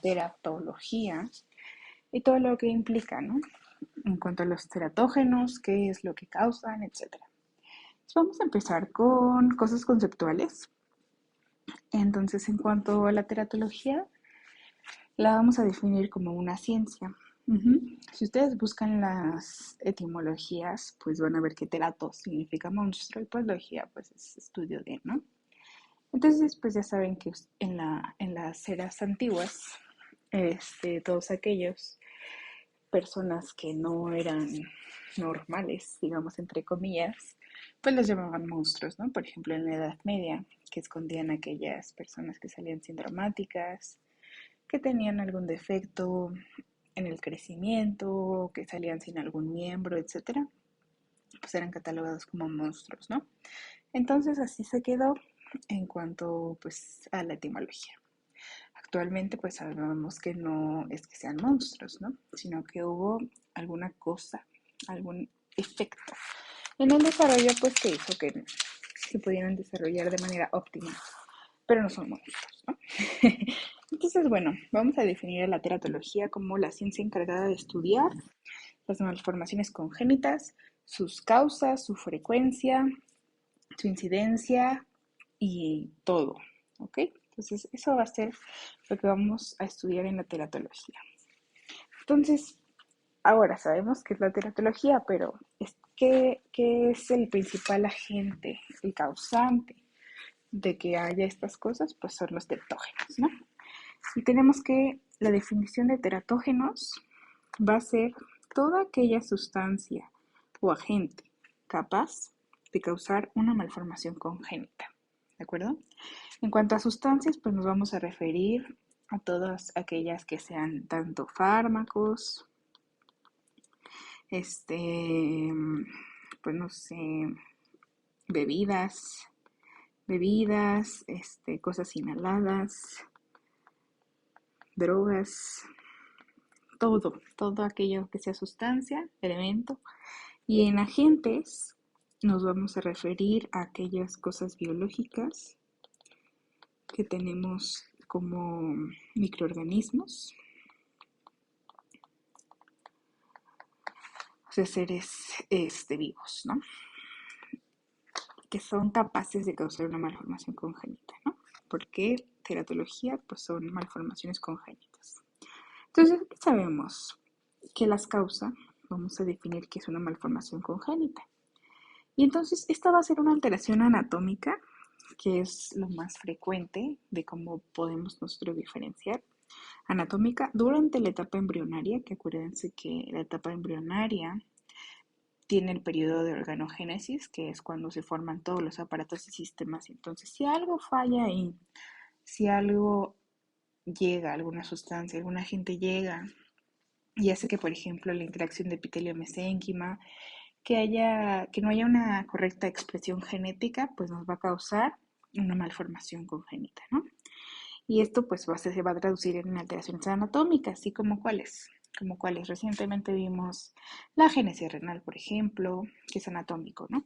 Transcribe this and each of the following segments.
teratología y todo lo que implica, ¿no? En cuanto a los teratógenos, qué es lo que causan, etcétera. Entonces vamos a empezar con cosas conceptuales. Entonces, en cuanto a la teratología, la vamos a definir como una ciencia. Si ustedes buscan las etimologías, pues van a ver que teratos significa monstruo y pues logía pues es estudio de, ¿no? Entonces, pues ya saben que en las eras antiguas, todos aquellos personas que no eran normales, digamos entre comillas, pues los llamaban monstruos, ¿no? Por ejemplo, en la Edad Media, que escondían a aquellas personas que salían sindromáticas, que tenían algún defecto en el crecimiento, que salían sin algún miembro, etcétera, pues eran catalogados como monstruos, ¿no? Entonces así se quedó en cuanto pues a la etimología. Actualmente pues sabemos que no es que sean monstruos, ¿no? Sino que hubo alguna cosa, algún efecto en el desarrollo pues que hizo que se pudieran desarrollar de manera óptima, pero no son monstruos, ¿no? Entonces, bueno, vamos a definir a la teratología como la ciencia encargada de estudiar las malformaciones congénitas, sus causas, su frecuencia, su incidencia y todo, ¿ok? Entonces, eso va a ser lo que vamos a estudiar en la teratología. Entonces, ahora sabemos qué es la teratología, pero ¿qué es el principal agente, el causante de que haya estas cosas? Pues son los teratógenos, ¿no? Y tenemos que la definición de teratógenos va a ser toda aquella sustancia o agente capaz de causar una malformación congénita. ¿De acuerdo? En cuanto a sustancias, pues nos vamos a referir a todas aquellas que sean tanto fármacos, pues no sé, bebidas, cosas inhaladas, drogas, todo aquello que sea sustancia, elemento. Y en agentes nos vamos a referir a aquellas cosas biológicas que tenemos como microorganismos, o sea, seres vivos, ¿no? Que son capaces de causar una malformación congénita, ¿no? Porque teratología, pues son malformaciones congénitas. Entonces, sabemos que las causa, vamos a definir que es una malformación congénita. Y entonces, esta va a ser una alteración anatómica, que es lo más frecuente de cómo podemos nosotros diferenciar anatómica durante la etapa embrionaria, que acuérdense que la etapa embrionaria tiene el periodo de organogénesis, que es cuando se forman todos los aparatos y sistemas. Entonces, si algo falla ahí, si algo llega, alguna sustancia, algún agente llega y hace que, por ejemplo, la interacción de epitelio-mesénquima, que no haya una correcta expresión genética, pues nos va a causar una malformación congénita, ¿no? Y esto pues se va a traducir en alteraciones anatómicas, así como cuáles. Recientemente vimos la génesis renal, por ejemplo, que es anatómico, ¿no?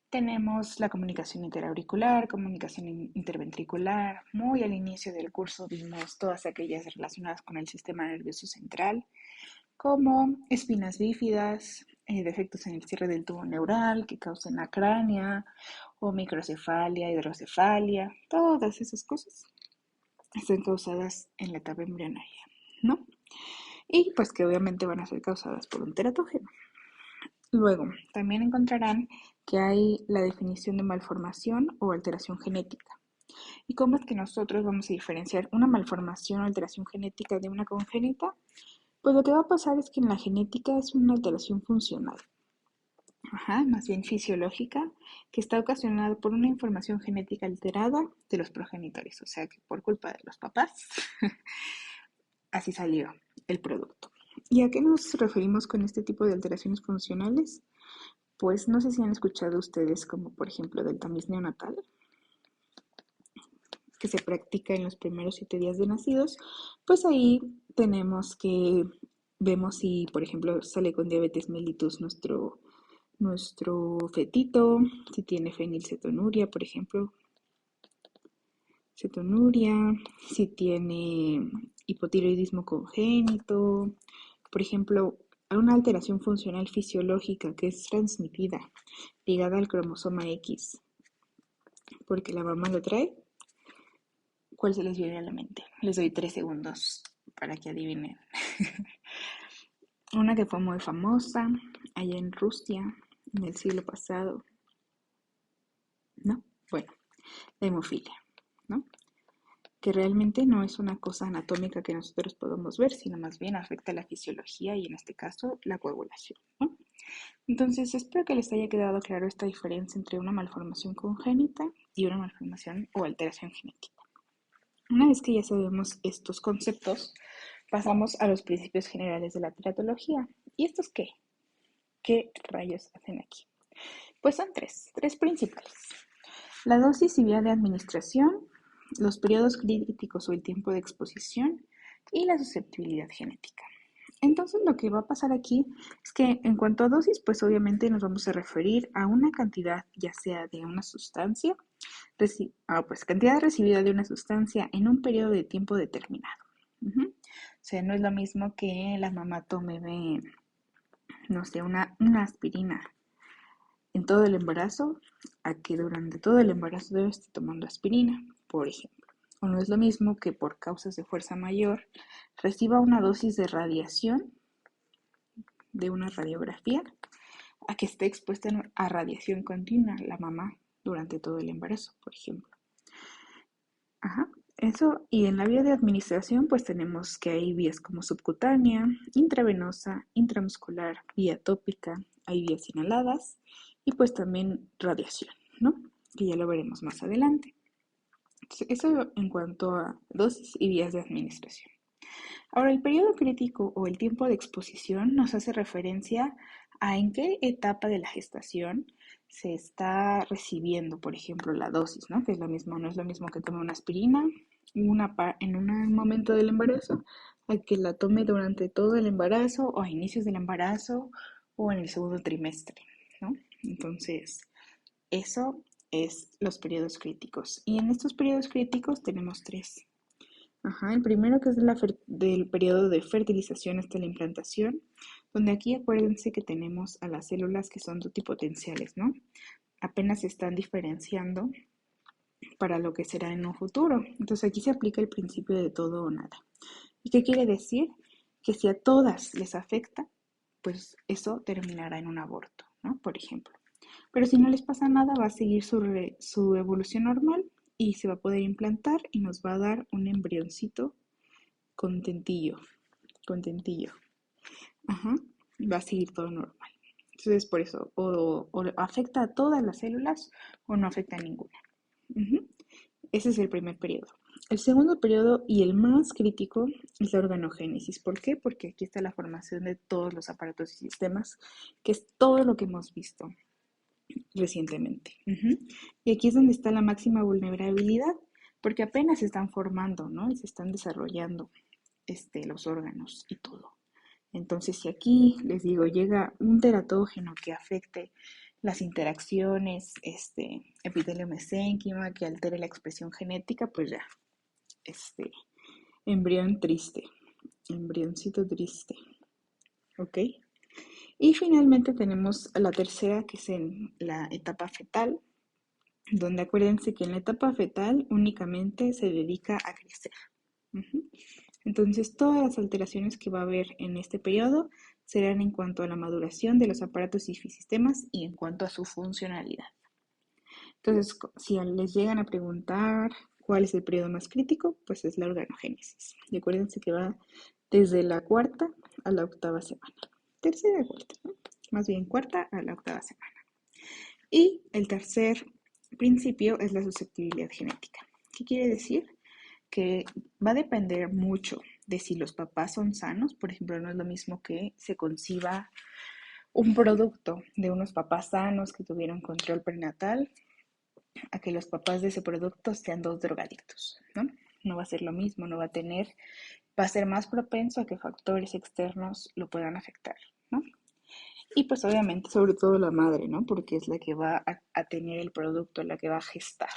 Tenemos la comunicación interauricular, comunicación interventricular. Muy al inicio del curso vimos todas aquellas relacionadas con el sistema nervioso central, como espinas bífidas, defectos en el cierre del tubo neural que causan acrania, o microcefalia, hidrocefalia, todas esas cosas están causadas en la etapa embrionaria, ¿no? Y pues que obviamente van a ser causadas por un teratógeno. Luego, también encontrarán que hay la definición de malformación o alteración genética. ¿Y cómo es que nosotros vamos a diferenciar una malformación o alteración genética de una congénita? Pues lo que va a pasar es que en la genética es una alteración funcional, más bien fisiológica, que está ocasionada por una información genética alterada de los progenitores, o sea que por culpa de los papás, así salió el producto. ¿Y a qué nos referimos con este tipo de alteraciones funcionales? Pues no sé si han escuchado ustedes como por ejemplo del tamiz neonatal, que se practica en los primeros 7 días de nacidos, pues ahí vemos si por ejemplo sale con diabetes mellitus nuestro fetito, si tiene fenilcetonuria, por ejemplo, cetonuria, si tiene hipotiroidismo congénito, por ejemplo, una alteración funcional fisiológica que es transmitida, ligada al cromosoma X, porque la mamá lo trae. ¿Cuál se les viene a la mente? Les doy 3 segundos para que adivinen. Una que fue muy famosa allá en Rusia en el siglo pasado, ¿no? Bueno, la hemofilia, ¿no? Que realmente no es una cosa anatómica que nosotros podamos ver, sino más bien afecta la fisiología y en este caso la coagulación, ¿no? Entonces, espero que les haya quedado claro esta diferencia entre una malformación congénita y una malformación o alteración genética. Una vez que ya sabemos estos conceptos, pasamos a los principios generales de la teratología. ¿Y estos qué? ¿Qué rayos hacen aquí? Pues son tres principales. La dosis y vía de administración, los periodos críticos o el tiempo de exposición y la susceptibilidad genética. Entonces lo que va a pasar aquí es que en cuanto a dosis, pues obviamente nos vamos a referir a una cantidad, ya sea de una sustancia, pues cantidad recibida de una sustancia en un periodo de tiempo determinado. O sea, no es lo mismo que la mamá tome, no sé, una aspirina en todo el embarazo a que durante todo el embarazo debe estar tomando aspirina, por ejemplo. O no es lo mismo que por causas de fuerza mayor reciba una dosis de radiación de una radiografía a que esté expuesta a radiación continua la mamá durante todo el embarazo, por ejemplo. Ajá, eso, y en la vía de administración, pues tenemos que hay vías como subcutánea, intravenosa, intramuscular, vía tópica, hay vías inhaladas y pues también radiación, ¿no? Que ya lo veremos más adelante. Entonces, eso en cuanto a dosis y vías de administración. Ahora, el periodo crítico o el tiempo de exposición nos hace referencia a en qué etapa de la gestación se está recibiendo, por ejemplo, la dosis, ¿no? Que es lo mismo, no es lo mismo que tome una aspirina en un momento del embarazo, a que la tome durante todo el embarazo o a inicios del embarazo o en el segundo trimestre, ¿no? Entonces, eso es los periodos críticos. Y en estos periodos críticos tenemos tres. Ajá, el primero que es del periodo de fertilización hasta la implantación, donde aquí acuérdense que tenemos a las células que son totipotenciales, ¿no? Apenas se están diferenciando para lo que será en un futuro. Entonces aquí se aplica el principio de todo o nada. ¿Y qué quiere decir? Que si a todas les afecta, pues eso terminará en un aborto, ¿no? Por ejemplo. Pero si no les pasa nada, va a seguir su evolución normal y se va a poder implantar y nos va a dar un embrioncito contentillo, contentillo. Ajá, va a seguir todo normal. Entonces, por eso, o afecta a todas las células o no afecta a ninguna. Ujú. Ese es el primer periodo. El segundo periodo y el más crítico es la organogénesis. ¿Por qué? Porque aquí está la formación de todos los aparatos y sistemas, que es todo lo que hemos visto recientemente. Y aquí es donde está la máxima vulnerabilidad, porque apenas se están formando, ¿no? Y se están desarrollando los órganos y todo. Entonces, si aquí les digo, llega un teratógeno que afecte las interacciones, epitelio mesénquima, que altere la expresión genética, pues ya, este, embrión triste, embrioncito triste, ¿ok? Y finalmente tenemos la tercera, que es en la etapa fetal, donde acuérdense que en la etapa fetal únicamente se dedica a crecer. Entonces, todas las alteraciones que va a haber en este periodo serán en cuanto a la maduración de los aparatos y sistemas y en cuanto a su funcionalidad. Entonces, si les llegan a preguntar cuál es el periodo más crítico, pues es la organogénesis. Y acuérdense que va desde la cuarta a la octava semana. Tercera y cuarta, ¿no? Más bien cuarta a la octava semana. Y el tercer principio es la susceptibilidad genética. ¿Qué quiere decir? Que va a depender mucho de si los papás son sanos. Por ejemplo, no es lo mismo que se conciba un producto de unos papás sanos que tuvieron control prenatal a que los papás de ese producto sean dos drogadictos, ¿no? No va a ser lo mismo, no va a tener, va a ser más propenso a que factores externos lo puedan afectar, ¿no? Y pues obviamente, sobre todo la madre, ¿no? Porque es la que va a tener el producto, la que va a gestar.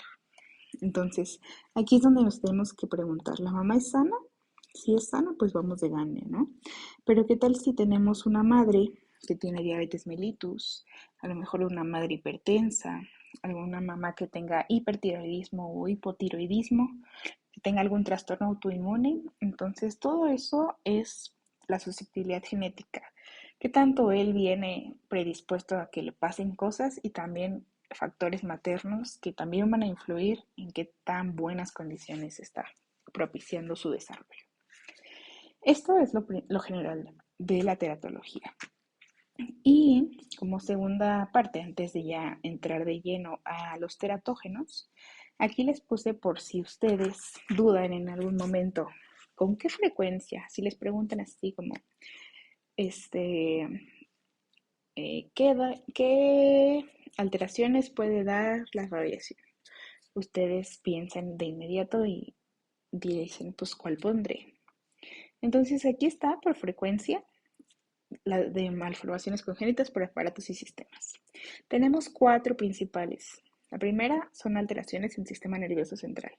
Entonces, aquí es donde nos tenemos que preguntar, ¿la mamá es sana? Si es sana, pues vamos de gane, ¿no? Pero ¿qué tal si tenemos una madre que tiene diabetes mellitus, a lo mejor una madre hipertensa, alguna mamá que tenga hipertiroidismo o hipotiroidismo, que tenga algún trastorno autoinmune? Entonces, todo eso es la susceptibilidad genética, que tanto él viene predispuesto a que le pasen cosas y también factores maternos que también van a influir en qué tan buenas condiciones está propiciando su desarrollo. Esto es lo general de la teratología. Y como segunda parte, antes de ya entrar de lleno a los teratógenos, aquí les puse por si ustedes dudan en algún momento con qué frecuencia, si les preguntan así como, este, ¿qué alteraciones puede dar la radiación? Ustedes piensan de inmediato y dicen, pues, ¿cuál pondré? Entonces aquí está por frecuencia la de malformaciones congénitas por aparatos y sistemas. Tenemos cuatro principales. La primera son alteraciones en el sistema nervioso central.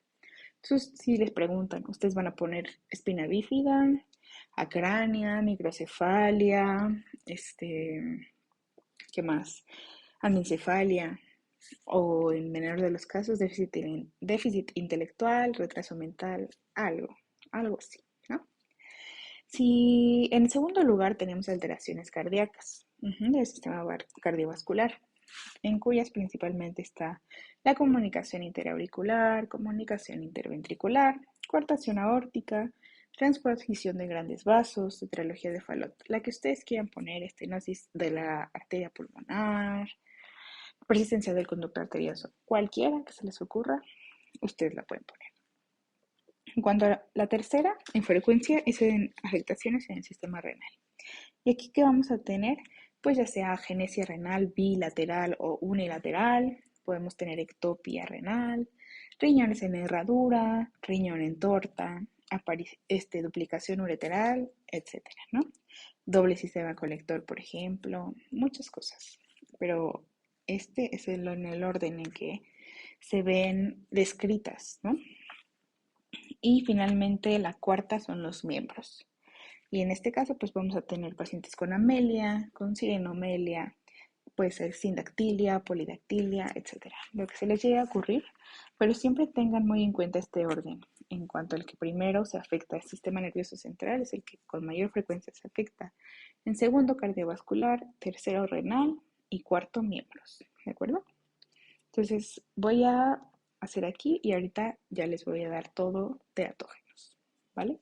Entonces, si les preguntan, ustedes van a poner espina bífida, acrania, microcefalia, ¿qué más? Anencefalia, o en menor de los casos, déficit intelectual, retraso mental, algo así, ¿no? Si en segundo lugar tenemos alteraciones cardíacas del sistema cardiovascular, en cuyas principalmente está la comunicación interauricular, comunicación interventricular, coartación aórtica, transposición de grandes vasos, tetralogía de Fallot, la que ustedes quieran poner, estenosis de la arteria pulmonar, persistencia del conducto arterioso, cualquiera que se les ocurra, ustedes la pueden poner. En cuanto a la tercera, en frecuencia, es en afectaciones en el sistema renal. Y aquí, ¿qué vamos a tener? Pues ya sea agenesia renal bilateral o unilateral, podemos tener ectopia renal, riñones en herradura, riñón en torta, duplicación ureteral, etcétera, ¿no? Doble sistema colector, por ejemplo, muchas cosas. Pero este es en el orden en que se ven descritas, ¿no? Y finalmente la cuarta son los miembros. Y en este caso, pues vamos a tener pacientes con amelia, con sirenomelia, puede ser sindactilia, polidactilia, etcétera. Lo que se les llegue a ocurrir, pero siempre tengan muy en cuenta este orden. En cuanto al que primero se afecta el sistema nervioso central, es el que con mayor frecuencia se afecta. En segundo, cardiovascular, tercero, renal y cuarto, miembros. ¿De acuerdo? Entonces, voy a hacer aquí y ahorita ya les voy a dar todo teratógenos. ¿Vale?